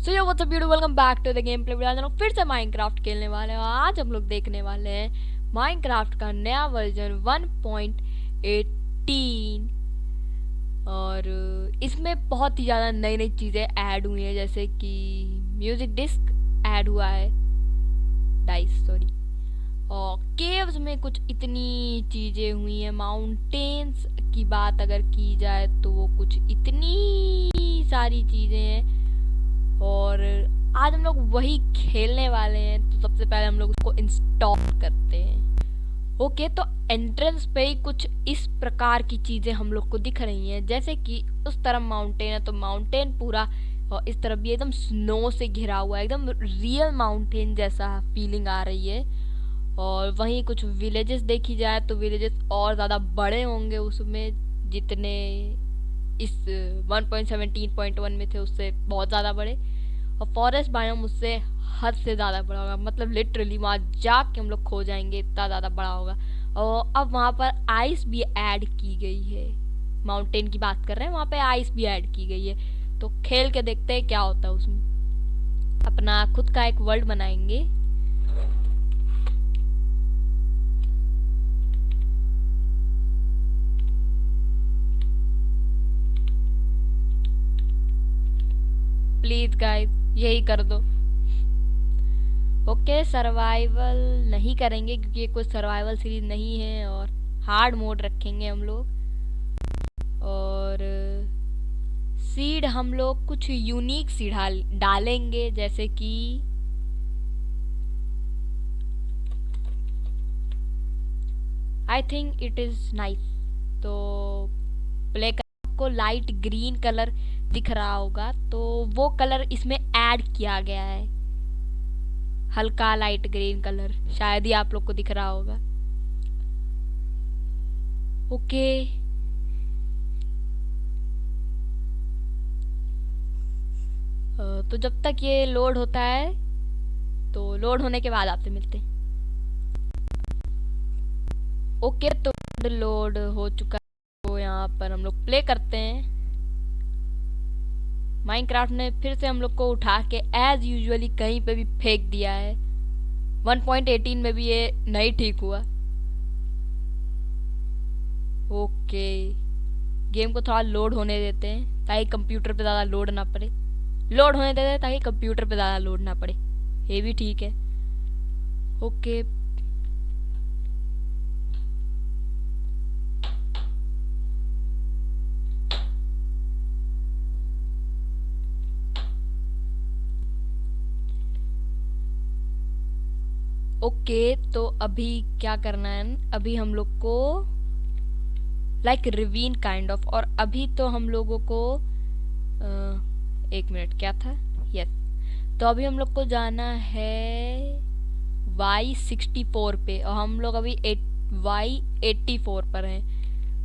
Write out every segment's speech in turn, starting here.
So yo what's up YouTube, welcome back to the game play video. आज हम लोग फिर से माइनक्राफ्ट खेलने वाले हैं। आज हम लोग देखने वाले हैं माइनक्राफ्ट का नया वर्जन 1.18 और इसमें बहुत ही ज़्यादा नई नई चीज़ें ऐड हुई हैं, जैसे कि म्यूज़िक डिस्क ऐड हुआ है, डाइस सॉरी, और केव्स में कुछ इतनी चीज़ें हुई हैं। माउंटेन्स की बात अगर की जाए तो वो कुछ इतनी सारी चीज़ें हैं और आज हम लोग वही खेलने वाले हैं। तो सबसे पहले हम लोग उसको इंस्टॉल करते हैं। ओके, तो एंट्रेंस पे ही कुछ इस प्रकार की चीज़ें हम लोग को दिख रही हैं, जैसे कि उस तरफ माउंटेन है तो माउंटेन पूरा, और इस तरफ भी एकदम स्नो से घिरा हुआ है, एकदम रियल माउंटेन जैसा फीलिंग आ रही है। और वहीं कुछ विलेजेस देखी जाए तो विलेजेस और ज़्यादा बड़े होंगे उसमें, जितने इस 1.17.1 में थे उससे बहुत ज़्यादा बड़े। और फॉरेस्ट बायोम उससे हद से ज़्यादा बड़ा होगा, मतलब लिटरली वहाँ जाके हम लोग खो जाएंगे, इतना ज़्यादा बड़ा होगा। और अब वहाँ पर आइस भी ऐड की गई है। माउंटेन की बात कर रहे हैं, वहाँ पे आइस भी ऐड की गई है। तो खेल के देखते हैं क्या होता है उसमें। अपना खुद का एक वर्ल्ड बनाएंगे। प्लीज गाइस यही कर दो। ओके, सर्वाइवल नहीं करेंगे क्योंकि ये कोई सर्वाइवल सीरीज नहीं है, और हार्ड मोड रखेंगे हम लोग। और सीड हम लोग कुछ यूनिक सीड डालेंगे, जैसे कि I think it is nice. तो प्ले को लाइट ग्रीन कलर दिख रहा होगा, तो वो कलर इसमें ऐड किया गया है, हल्का लाइट ग्रीन कलर, शायद ही आप लोग को दिख रहा होगा। ओके, तो जब तक ये लोड होता है, तो लोड होने के बाद आपसे मिलते हैं। ओके, तो लोड हो चुका है, तो यहाँ पर हम लोग प्ले करते हैं। माइनक्राफ्ट ने फिर से हम लोग को उठा के एज यूजुअली कहीं पे भी फेंक दिया है। 1.18 में भी ये नहीं ठीक हुआ। ओके, गेम को थोड़ा लोड होने देते हैं ताकि कंप्यूटर पे ज़्यादा लोड ना पड़े। लोड होने देते हैं ताकि कंप्यूटर पे ज़्यादा लोड ना पड़े, ये भी ठीक है। ओके, ओके, तो अभी क्या करना है, अभी हम लोग को लाइक रिवीन काइंड ऑफ, और अभी तो हम लोगों को एक मिनट, क्या था, यस, तो अभी हम लोग को जाना है Y64 पे, और हम लोग अभी Y84 पर हैं।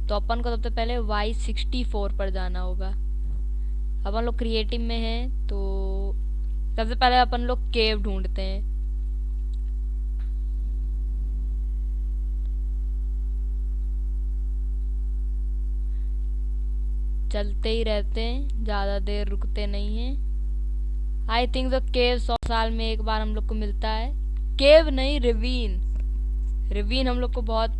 तो अपन को सबसे पहले Y64 पर जाना होगा। अपन लोग क्रिएटिव में हैं, तो सबसे पहले अपन लोग केव ढूंढते हैं। चलते ही रहते हैं, ज़्यादा देर रुकते नहीं हैं। आई थिंक तो केव 100 साल में एक बार हम लोग को मिलता है। केव नहीं, रिवीन। रिवीन हम लोग को बहुत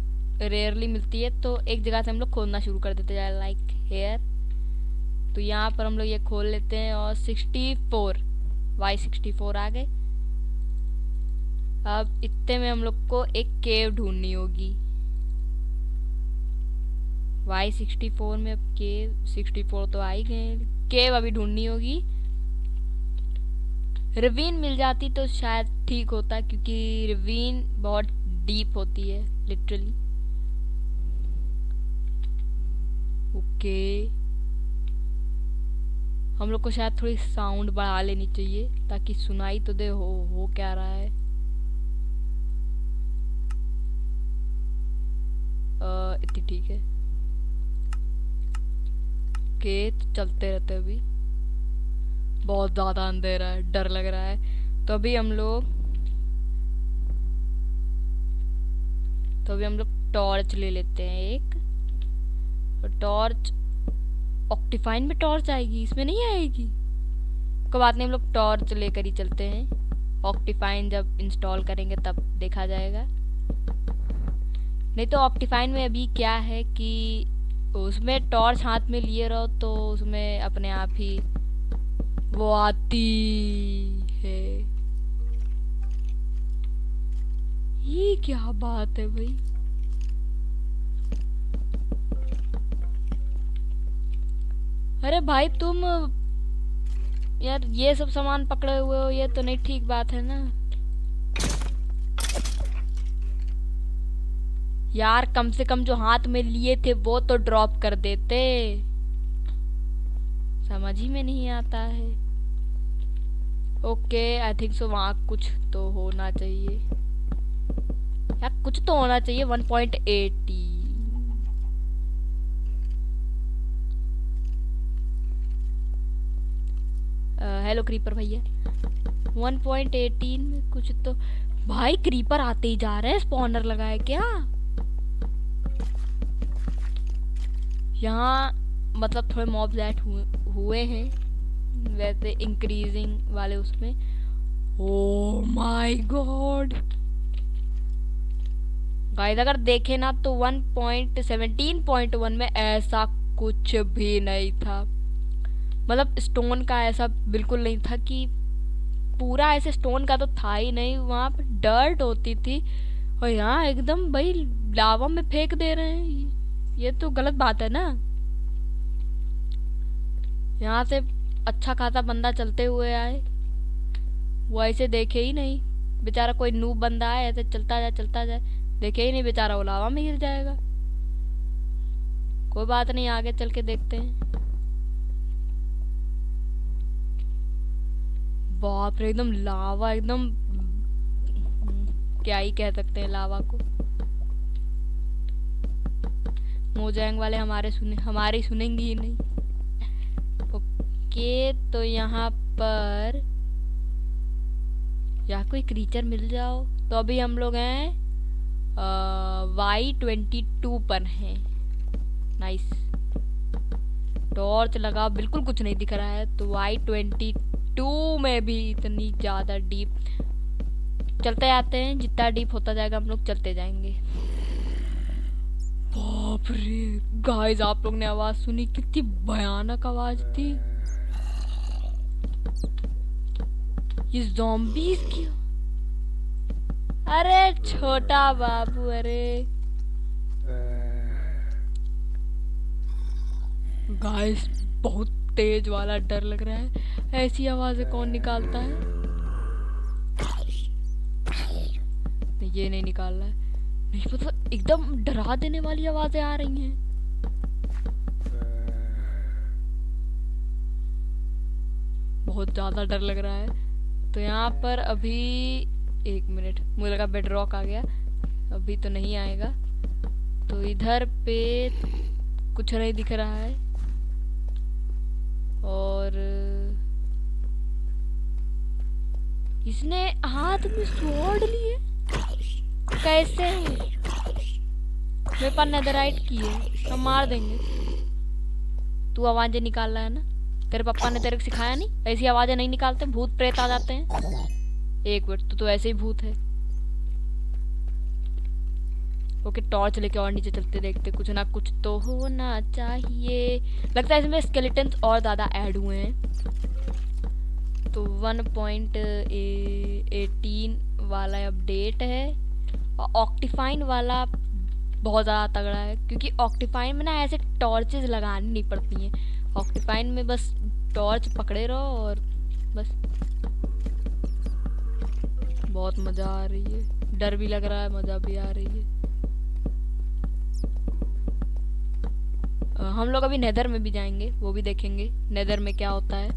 रेयरली मिलती है, तो एक जगह से हम लोग खोलना शुरू कर देते हैं, लाइक हेयर। तो यहाँ पर हम लोग ये खोल लेते हैं, और 64 Y64 आ गए। अब इतने में हम लोग को एक केव ढूंढनी होगी। Y64 में अब केव 64 तो आ ही गए, केव अभी ढूंढनी होगी। रिवीन मिल जाती तो शायद ठीक होता, क्योंकि रिवीन बहुत डीप होती है लिटरली। ओके, हम लोग को शायद थोड़ी साउंड बढ़ा लेनी चाहिए ताकि सुनाई तो दे हो क्या रहा है। इतनी ठीक है। ओके, तो चलते रहते, अभी बहुत ज़्यादा अंधेरा है, डर लग रहा है। तो अभी हम लोग टॉर्च ले लेते हैं एक। तो टॉर्च ऑक्टिफाइन में टॉर्च आएगी, इसमें नहीं आएगी। कोई बात नहीं, हम लोग टॉर्च लेकर ही चलते हैं। ऑक्टिफाइन जब इंस्टॉल करेंगे तब देखा जाएगा। नहीं तो ऑक्टिफाइन में अभी क्या है कि उसमें टॉर्च हाथ में लिए रहो तो उसमें अपने आप ही वो आती है। ये क्या बात है भाई। अरे भाई तुम यार ये सब सामान पकड़े हुए हो, ये तो नहीं ठीक बात है ना यार। कम से कम जो हाथ में लिए थे वो तो ड्रॉप कर देते। समझ ही में नहीं आता है। ओके आई थिंक सो वहाँ कुछ तो होना चाहिए यार, कुछ तो होना चाहिए। 1.80 हेलो क्रीपर भैया। 1.18 में कुछ तो भाई क्रीपर आते ही जा रहे हैं। स्पॉनर लगाए क्या यहाँ? मतलब थोड़े मॉब्स ऐड हुए हैं वैसे इंक्रीजिंग वाले उसमें। ओह माय गॉड गाइस, अगर देखे ना तो 1.17.1 में ऐसा कुछ भी नहीं था। मतलब स्टोन का ऐसा बिल्कुल नहीं था कि पूरा ऐसे स्टोन का तो था ही नहीं। वहाँ पे डर्ट होती थी और यहाँ एकदम भाई लावा में फेंक दे रहे हैं। ये तो गलत बात है ना। यहाँ से अच्छा खासा बंदा चलते हुए आए, वो ऐसे देखे ही नहीं। बेचारा कोई नूब बंदा है ऐसे चलता जाए देखे ही नहीं, बेचारा वो लावा में गिर जाएगा। कोई बात नहीं, आगे चल के देखते हैं। बाप रे एकदम लावा, एकदम क्या ही कह सकते हैं लावा को। मोजैंग वाले हमारी सुनेंगी ही नहीं। ओके तो यहाँ पर यहाँ कोई क्रीचर मिल जाओ तो। अभी हम लोग हैं Y22 पर हैं। नाइस। टॉर्च लगा, बिल्कुल कुछ नहीं दिख रहा है। तो Y22 में भी इतनी ज़्यादा डीप चलते जाते हैं। जितना डीप होता जाएगा हम लोग चलते जाएंगे। बाप रे गाइस, आप लोग ने आवाज़ सुनी? कितनी भयानक आवाज़ थी। ये ज़ॉम्बीज़ की। अरे छोटा बाबू, अरे गाइस बहुत तेज वाला डर लग रहा है। ऐसी आवाजें कौन निकालता है? ये नहीं निकाल रहा है। नहीं मतलब एकदम डरा देने वाली आवाजें आ रही हैं। बहुत ज्यादा डर लग रहा है। तो यहाँ पर अभी 1 मिनट, मुझे लगा बेड रॉक आ गया। अभी तो नहीं आएगा। तो इधर पे कुछ नहीं दिख रहा है। और इसने हाथ में स्वॉर्ड लिए कैसे? मेरे पास नेदरराइट की है, हम मार देंगे। तू आवाजें निकाल रहा है ना? तेरे पापा ने तेरे को सिखाया नहीं? ऐसी आवाजें नहीं निकालते, भूत प्रेत आ जाते हैं। एक मिनट, तो ऐसे ही भूत है। ओके टॉर्च लेके और नीचे चलते देखते, कुछ ना कुछ तो होना चाहिए। लगता है इसमें स्केलेटन्स और ज़्यादा ऐड हुए हैं। तो 1.18 वाला अपडेट है और ऑक्टिफाइन वाला बहुत ज़्यादा तगड़ा है, क्योंकि ऑक्टिफाइन में ना ऐसे टॉर्चेस लगानी नहीं पड़ती हैं। ऑक्टिफाइन में बस टॉर्च पकड़े रहो और बस। बहुत मज़ा आ रही है, डर भी लग रहा है, मज़ा भी आ रही है। हम लोग अभी नेदर में भी जाएंगे, वो भी देखेंगे नेदर में क्या होता है।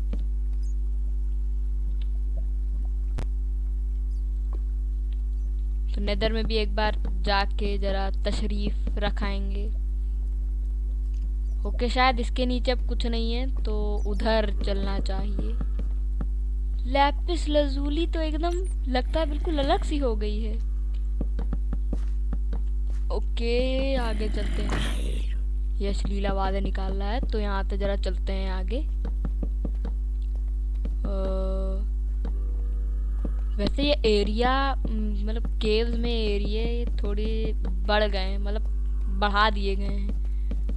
तो नेदर में भी एक बार जाके जरा तशरीफ रखाएंगे। ओके शायद इसके नीचे अब कुछ नहीं है तो उधर चलना चाहिए। लैपिस लजूली तो एकदम लगता है बिल्कुल अलग सी हो गई है। ओके आगे चलते हैं। ये अश्लील आवाज़ें निकाल रहा है तो यहाँ से जरा चलते हैं आगे। वैसे ये एरिया मतलब केव्स में एरिया ये थोड़े बढ़ गए हैं, मतलब बढ़ा दिए गए हैं।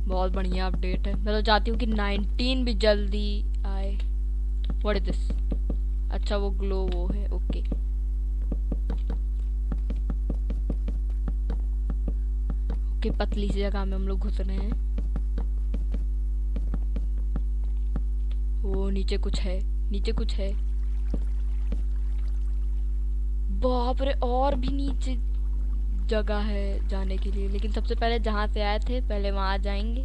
बहुत बढ़िया अपडेट है। मैं तो चाहती हूँ कि 19 भी जल्दी आए। What is this? अच्छा वो ग्लो वो है, ओके। ओके पतली सी जगह में हम लोग घुस रहे हैं। वो नीचे कुछ है, नीचे कुछ है। बाप रे, और भी नीचे जगह है जाने के लिए, लेकिन सबसे पहले जहाँ से आए थे पहले वहाँ जाएंगे।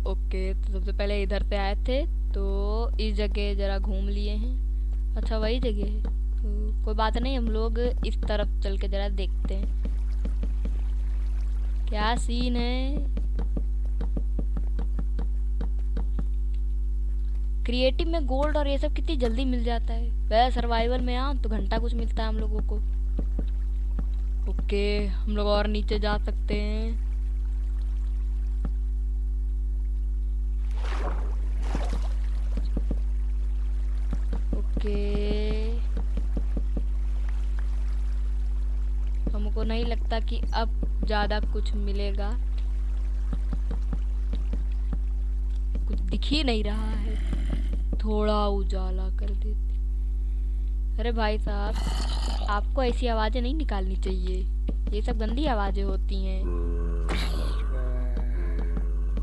ओके, तो सबसे पहले इधर से आए थे तो इस जगह जरा घूम लिए हैं। अच्छा वही जगह है, तो कोई बात नहीं, हम लोग इस तरफ चल के जरा देखते हैं क्या सीन है। क्रिएटिव में गोल्ड और ये सब कितनी जल्दी मिल जाता है। वैसे सर्वाइवल में आओ तो घंटा कुछ मिलता है हम लोगों को। ओके हम लोग और नीचे जा सकते हैं। ओके हमको नहीं लगता कि अब ज़्यादा कुछ मिलेगा, कुछ दिख ही नहीं रहा है। थोड़ा उजाला कर देते। अरे भाई साहब, आपको ऐसी आवाज़ें नहीं निकालनी चाहिए, ये सब गंदी आवाज़ें होती हैं।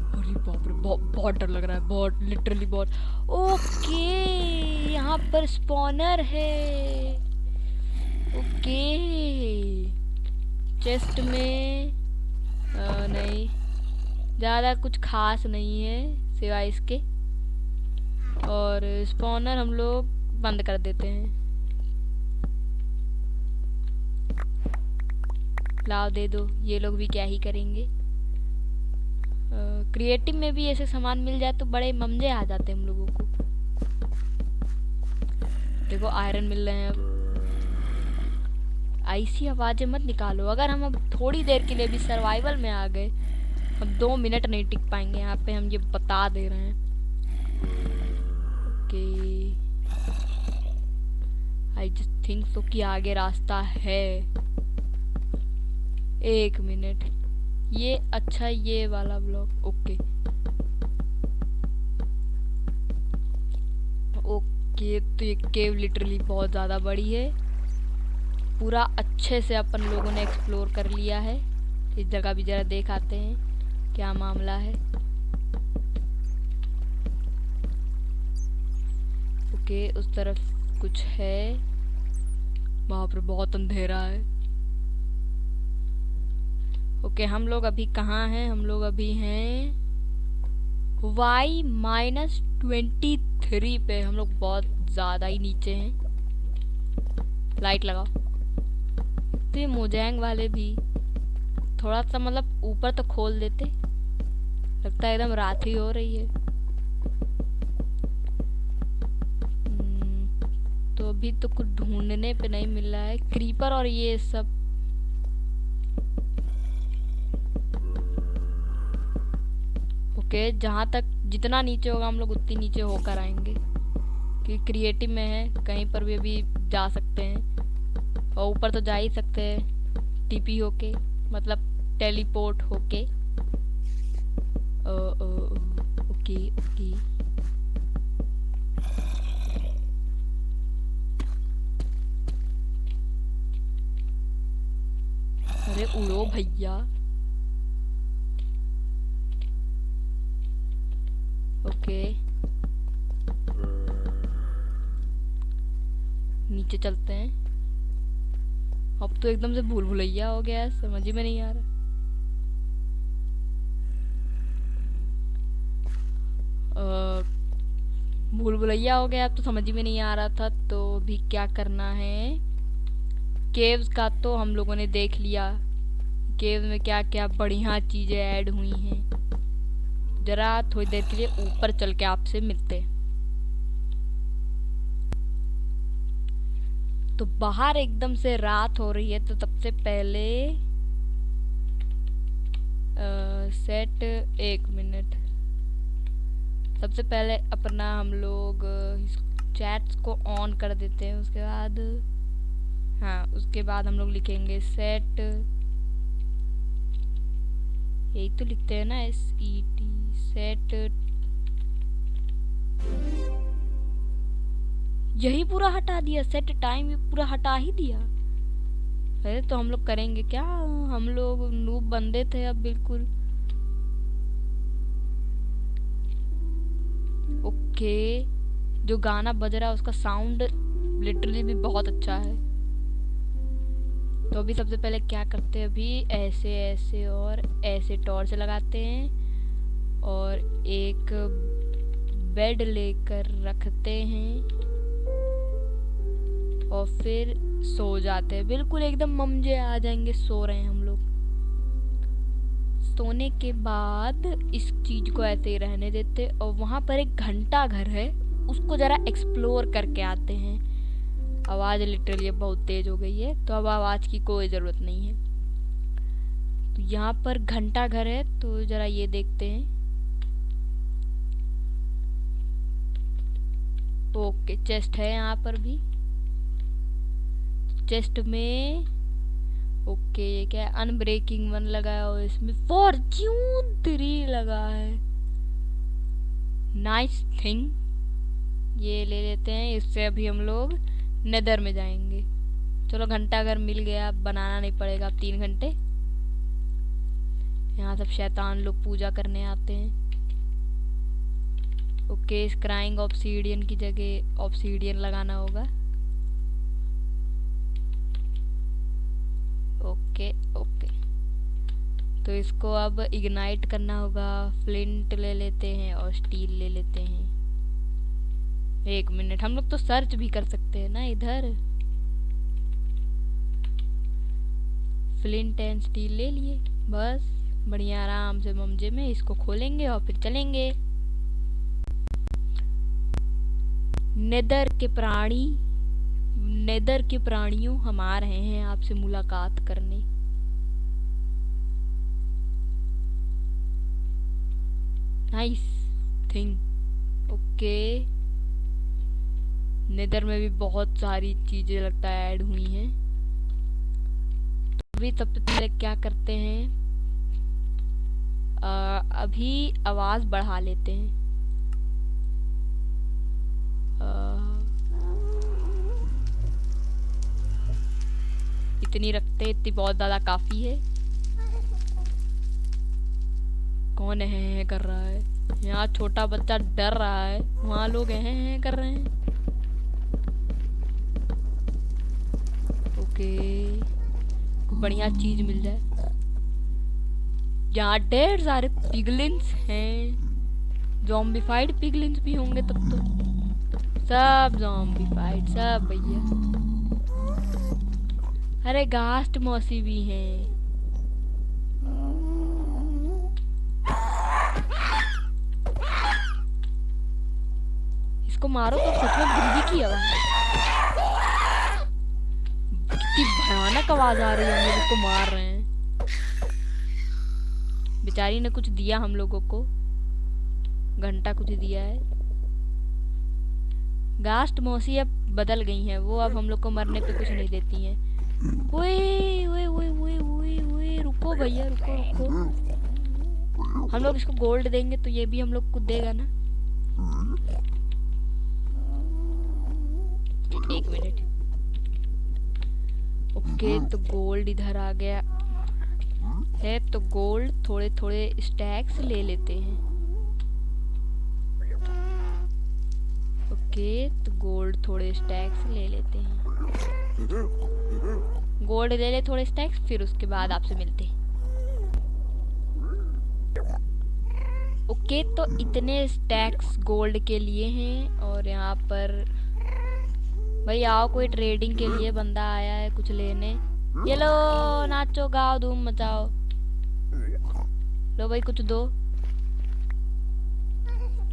अरे बाप रे, बहुत डर लग रहा है, बहुत लिटरली बहुत। ओके यहाँ पर स्पॉनर है। ओके चेस्ट में नहीं, ज़्यादा कुछ खास नहीं है सिवाय इसके। और स्पॉनर हम लोग बंद कर देते हैं। लाओ दे दो, ये लोग भी क्या ही करेंगे। क्रिएटिव में भी ऐसे सामान मिल जाए तो बड़े ममजे आ जाते हैं हम लोगों को। देखो आयरन मिल रहे हैं। अब ऐसी आवाज़ें मत निकालो। अगर हम अब थोड़ी देर के लिए भी सर्वाइवल में आ गए, हम 2 मिनट नहीं टिक पाएंगे यहाँ पे, हम ये बता दे रहे हैं। Okay I just think so कि आगे रास्ता है। 1 मिनट, ये अच्छा ये वाला ब्लॉक। ओके ओके तो ये केव लिटरली बहुत ज़्यादा बड़ी है। पूरा अच्छे से अपन लोगों ने एक्सप्लोर कर लिया है। इस जगह भी ज़रा देख आते हैं क्या मामला है। ओके उस तरफ कुछ है। वहाँ पर बहुत अंधेरा है। ओके हम लोग अभी कहाँ हैं? हम लोग अभी हैं Y-23 पे। हम लोग बहुत ज़्यादा ही नीचे हैं। लाइट लगाओ। तो ये मोजैंग वाले भी थोड़ा सा मतलब ऊपर तो खोल देते। लगता है एकदम रात ही हो रही है। तो अभी तो कुछ ढूंढने पे नहीं मिल रहा है। क्रीपर और ये सब। ओके जहाँ तक जितना नीचे होगा हम लोग उतनी नीचे होकर आएंगे, क्योंकि क्रिएटिव में है, कहीं पर भी अभी जा सकते हैं। और ऊपर तो जा ही सकते हैं टीपी होके, मतलब टेलीपोर्ट होके। ओके ओके अरे उड़ो भैया। ओके नीचे चलते हैं। अब तो एकदम से भूल भुलैया हो गया है, समझ ही में नहीं आ रहा। भूल भुलैया हो गया, अब तो समझ ही में नहीं आ रहा था। तो भी क्या करना है? केव्स का तो हम लोगों ने देख लिया, केव्स में क्या क्या बढ़िया चीज़ें ऐड हुई हैं। जरा थोड़ी देर के लिए ऊपर चल के आपसे मिलते हैं। तो बाहर एकदम से रात हो रही है, तो सबसे पहले सेट 1 मिनट। सबसे पहले अपना हम लोग चैट्स को ऑन कर देते हैं। उसके बाद हाँ, उसके बाद हम लोग लिखेंगे सेट, यही तो लिखते हैं ना, SET, सेट। यही पूरा हटा दिया, सेट टाइम पूरा हटा ही दिया। अरे तो हम लोग करेंगे क्या, हम लोग नूब बंदे थे अब बिल्कुल। ओके, जो गाना बज रहा है उसका साउंड लिटरली भी बहुत अच्छा है। तो अभी सबसे पहले क्या करते हैं, अभी ऐसे ऐसे और ऐसे टॉर्च लगाते हैं और एक बेड लेकर रखते हैं और फिर सो जाते हैं। बिल्कुल एकदम ममजे आ जाएंगे, सो रहे हैं हम लोग। सोने के बाद इस चीज को ऐसे ही रहने देते और वहां पर एक घंटा घर है, उसको जरा एक्सप्लोर करके आते हैं। आवाज लिटरली बहुत तेज हो गई है, तो अब आवाज की कोई जरूरत नहीं है। तो यहाँ पर घंटा घर है, तो जरा ये देखते हैं। ओके, चेस्ट है यहाँ पर भी। चेस्ट में ओके, ये क्या है, अनब्रेकिंग 1 लगाया और इसमें फॉर्च्यून 3 लगा है। नाइस थिंग, ये ले लेते हैं। इससे अभी हम लोग नेदर में जाएंगे। चलो, घंटा घर मिल गया, अब बनाना नहीं पड़ेगा। अब 3 घंटे। यहाँ सब शैतान लोग पूजा करने आते हैं। ओके, स्क्राइंग ऑब्सीडियन की जगह ऑब्सीडियन लगाना होगा। ओके ओके, तो इसको अब इग्नाइट करना होगा। फ्लिंट ले लेते हैं और स्टील ले लेते हैं। 1 मिनट, हम लोग तो सर्च भी कर सकते हैं ना इधर। फ्लिंट एंड स्टील ले लिए, बस बढ़िया आराम से ममजे में इसको खोलेंगे और फिर चलेंगे। नेदर के प्राणियों, हम आ रहे हैं आपसे मुलाकात करने। Nice thing. ओके, नेदर में भी बहुत सारी चीजें लगता है ऐड हुई हैं। तो अभी सबसे पहले क्या करते हैं, अभी आवाज बढ़ा लेते हैं। इतनी रखते हैं, इतनी बहुत ज्यादा काफी है। कौन है कर रहा है? यहाँ छोटा बच्चा डर रहा है, वहाँ लोग हैं कर रहे हैं। ओके, बढ़िया चीज मिल जाए। यहाँ ढेर सारे पिगलिन्स हैं, ज़ॉम्बिफाइड पिगलिन्स भी होंगे तब तो। सब ज़ॉम्बिफाइड, सब भैया। अरे घास्ट मौसी भी हैं। इसको मारो तो सच में बिजली की आवाज, कितनी भयानक आवाज आ रही है। हम लोग इसको मार रहे हैं। बेचारी ने कुछ दिया हम लोगों को, घंटा कुछ दिया है। घास्ट मौसी अब बदल गई हैं, वो अब हम लोग को मरने पे कुछ नहीं देती हैं। ओए ओए ओए ओए ओए ओए, रुको भैया, रुको रुको। हम लोग इसको गोल्ड देंगे तो ये भी हम लोग को देगा ना। 1 मिनट। ओके, तो गोल्ड इधर आ गया है, तो गोल्ड थोड़े थोड़े स्टैक्स ले लेते हैं। ओके, तो गोल्ड थोड़े स्टैक्स ले लेते हैं। गोल्ड ले ले थोड़े स्टैक्स, फिर उसके बाद आपसे मिलते हैं। ओके, तो इतने स्टैक्स गोल्ड के लिए हैं। और यहाँ पर भाई आओ, कोई ट्रेडिंग के लिए बंदा आया है कुछ लेने। ये लो, नाचो गाओ धूम मचाओ। लो भाई, कुछ दो।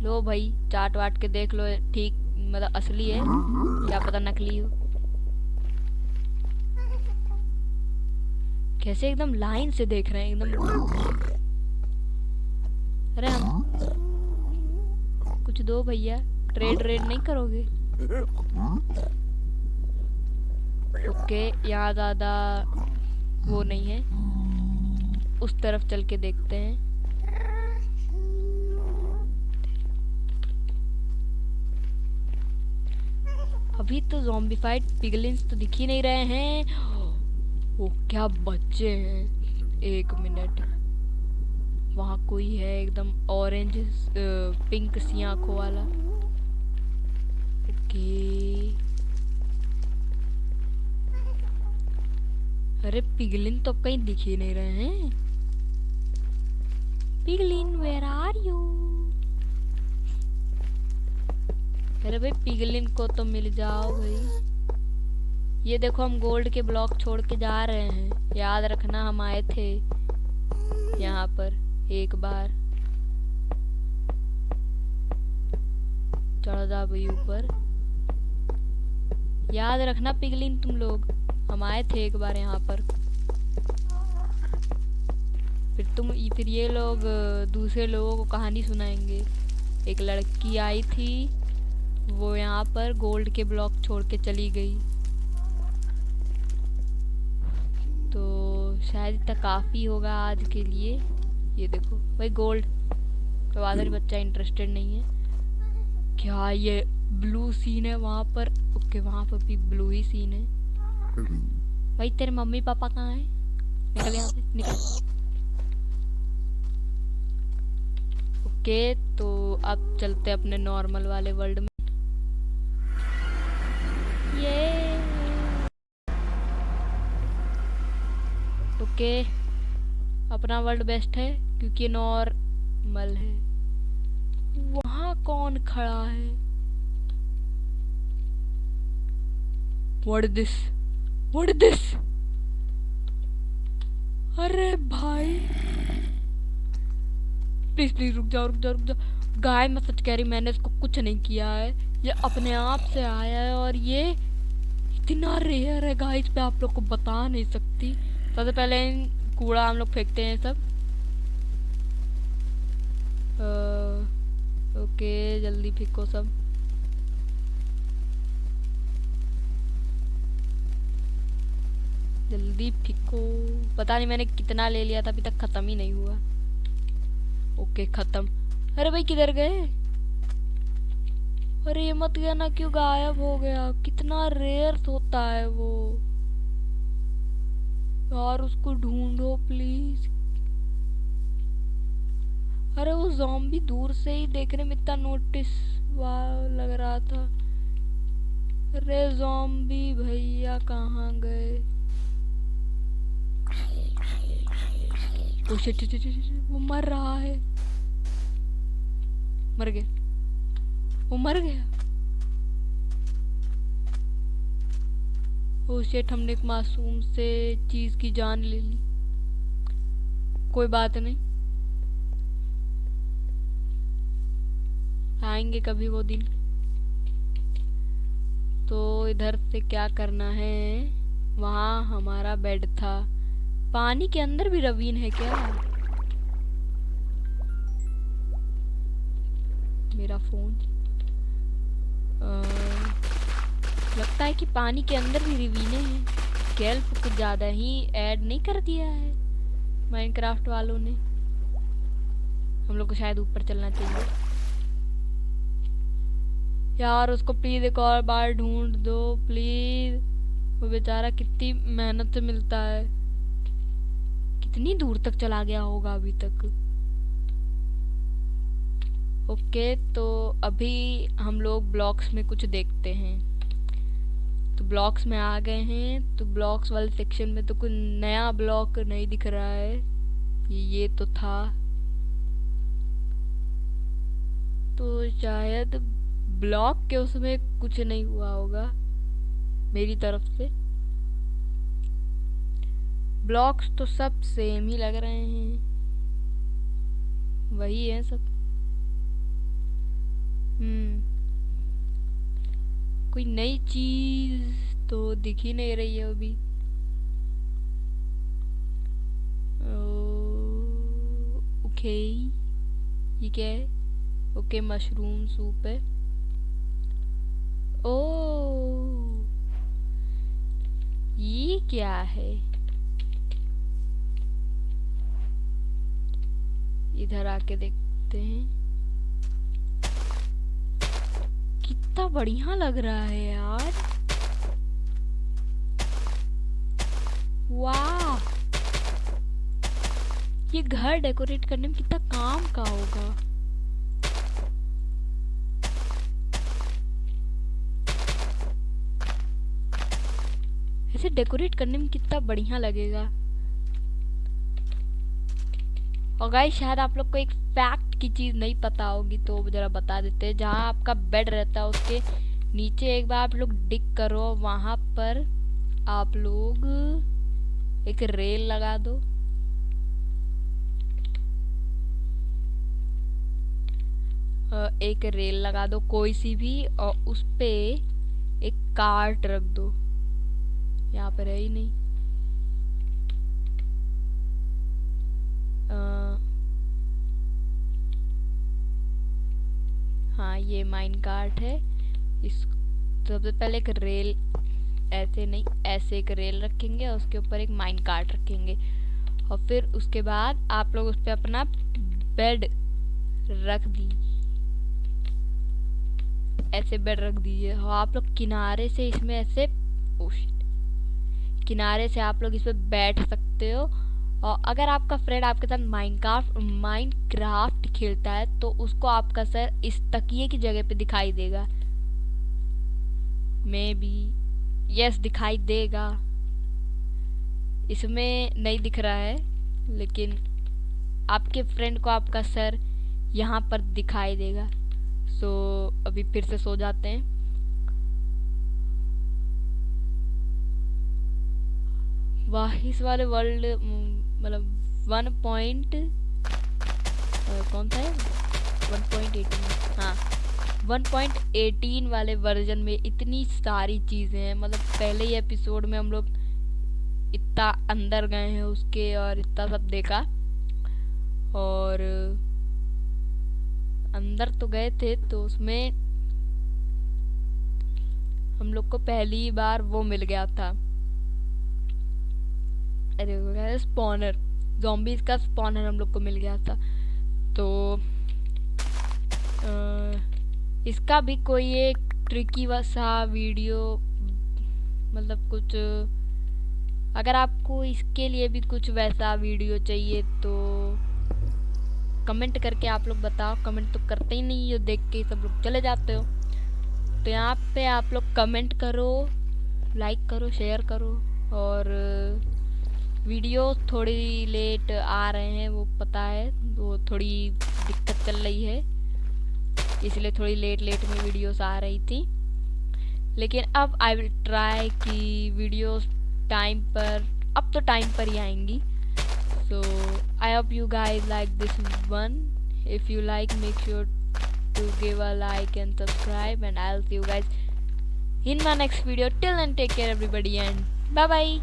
लो भाई, चाट वाट के देख लो, ठीक मतलब असली है, क्या पता नकली हो। कैसे एकदम लाइन से देख रहे हैं एकदम। अरे हम कुछ दो भैया, ट्रेड नहीं करोगे? ओके, यहाँ ज़्यादा वो नहीं है, उस तरफ चल के देखते हैं। अभी तो ज़ॉम्बिफाइड पिगलिन्स तो दिख ही नहीं रहे हैं। वो क्या बच्चे हैं। एक मिनट, वहाँ कोई है एकदम ऑरेंज पिंक सी आंखों वाला। ओके, अरे पिगलिन तो अब कहीं दिख ही नहीं रहे हैं। Piglin where are you? अरे भाई पिगलिन को तो मिल जाओ भाई। ये देखो, हम गोल्ड के ब्लॉक छोड़ के जा रहे हैं, याद रखना हम आए थे यहाँ पर एक बार। चढ़ जा भाई ऊपर, याद रखना पिगलिन तुम लोग, हम आए थे एक बार यहाँ पर। फिर ये लोग दूसरे लोगों को कहानी सुनाएंगे। एक लड़की आई थी, वो यहाँ पर गोल्ड के ब्लॉक छोड़ के चली गई। तो शायद इतना काफ़ी होगा आज के लिए। ये देखो भाई गोल्ड के बाद भी बच्चा इंटरेस्टेड नहीं है क्या? ये ब्लू सीन है वहाँ पर। ओके, वहाँ पर भी ब्लू ही सीन है। भाई तेरे मम्मी पापा कहाँ हैं? निकल यहाँ से, निकल। ओके, तो अब चलते अपने नॉर्मल वाले वर्ल्ड में। ये ओके, अपना वर्ल्ड बेस्ट है क्योंकि नॉर्मल है। वहाँ कौन खड़ा है? What is this? What is this? अरे भाई प्लीज प्लीज रुक जाओ रुक जाओ रुक जाओ। गाय मैं सच कह रही, मैंने इसको कुछ नहीं किया है, ये अपने आप से आया है। और ये इतना रेयर है गाइस, पे आप लोग को बता नहीं सकती। सबसे पहले कूड़ा हम लोग फेंकते हैं सब। ओके, जल्दी फेंको सब। जल्दी फेंको। पता नहीं मैंने कितना ले लिया था, अभी तक खत्म ही नहीं हुआ। ओके खत्म। अरे भाई किधर गए? अरे ये मत गया ना, क्यों गायब हो गया? कितना रेयर होता है वो यार, उसको ढूंढो प्लीज। अरे वो ज़ॉम्बी दूर से ही देखने में इतना नोटिस लग रहा था। अरे ज़ॉम्बी भैया कहाँ गए? ओ शिट, वो मर रहा है। मर गया, वो मर गया। ओ शिट, हमने एक मासूम से चीज की जान ले ली। कोई बात नहीं, आएंगे कभी वो दिन। तो इधर से क्या करना है? वहाँ हमारा बेड था। पानी के अंदर भी रवीन है क्या? मेरा फोन लगता है कि पानी के अंदर भी रवीने हैं। केल्प कुछ ज्यादा ही ऐड नहीं कर दिया है माइनक्राफ्ट वालों ने। हम लोग को शायद ऊपर चलना चाहिए यार। उसको प्लीज एक और बार ढूंढ दो प्लीज। वो बेचारा कितनी मेहनत से मिलता है। कितनी दूर तक चला गया होगा अभी तक। ओके, तो अभी हम लोग ब्लॉक्स में कुछ देखते हैं। तो ब्लॉक्स में आ गए हैं। तो ब्लॉक्स वाले सेक्शन में तो कोई नया ब्लॉक नहीं दिख रहा है। ये तो था। तो शायद ब्लॉक के उसमें कुछ नहीं हुआ होगा मेरी तरफ से। ब्लॉक्स तो सब सेम ही लग रहे हैं, वही है सब। कोई नई चीज तो दिख ही नहीं रही है अभी। ओके, ये क्या है? ओके, मशरूम सूप है। ओ क्या है? इधर आके देखते हैं। कितना बढ़िया लग रहा है यार। वाह, ये घर डेकोरेट करने में कितना काम का होगा। ऐसे डेकोरेट करने में कितना बढ़िया लगेगा। और गाइस, शायद आप लोग को एक फैक्ट की चीज नहीं पता होगी, तो जरा बता देते हैं। जहाँ आपका बेड रहता है उसके नीचे एक बार आप लोग डिग करो, वहां पर आप लोग एक रेल लगा दो। एक रेल लगा दो कोई सी भी, और उस पे एक कार्ट रख दो। यहाँ पर है ही नहीं। हाँ, ये माइन कार्ट है। इस सबसे पहले एक रेल, ऐसे नहीं, ऐसे एक रेल रखेंगे और उसके ऊपर एक माइन कार्ट रखेंगे, और फिर उसके बाद आप लोग उस पर अपना बेड रख दीजिए। ऐसे बेड रख दीजिए, और आप लोग किनारे से इसमें ऐसे किनारे से आप लोग इस पे बैठ सकते हो। और अगर आपका फ्रेंड आपके साथ माइनक्राफ्ट खेलता है तो उसको आपका सर इस तकिए की जगह पे दिखाई देगा। मे बी यस, दिखाई देगा। इसमें नहीं दिख रहा है, लेकिन आपके फ्रेंड को आपका सर यहाँ पर दिखाई देगा। सो अभी फिर से सो जाते हैं। वाह, इस वाले वर्ल्ड मतलब 1 पॉइंट कौन सा है, 1.18, हाँ 1.18 वाले वर्जन में इतनी सारी चीज़ें हैं। मतलब पहले ही एपिसोड में हम लोग इतना अंदर गए हैं उसके, और इतना सब देखा। और अंदर तो गए थे, तो उसमें हम लोग को पहली बार वो मिल गया था, अरे स्पॉनर, ज़ॉम्बीज़ का स्पॉनर हम लोग को मिल गया था। तो इसका भी कोई एक ट्रिकी सा वीडियो, मतलब कुछ, अगर आपको इसके लिए भी कुछ वैसा वीडियो चाहिए तो कमेंट करके आप लोग बताओ। कमेंट तो करते ही नहीं हो, देख के सब लोग चले जाते हो। तो यहाँ पे आप लोग कमेंट करो, लाइक करो, शेयर करो। और वीडियो थोड़ी लेट आ रहे हैं, वो पता है, वो थोड़ी दिक्कत चल रही है, इसलिए थोड़ी लेट में वीडियोस आ रही थी। लेकिन अब आई विल ट्राई कि वीडियोस टाइम पर, अब तो टाइम पर ही आएंगी। So I hope you guys like this one. If you like, make sure to give a like and subscribe, and I'll see you guys in my next video. Till then, take care everybody, and bye bye.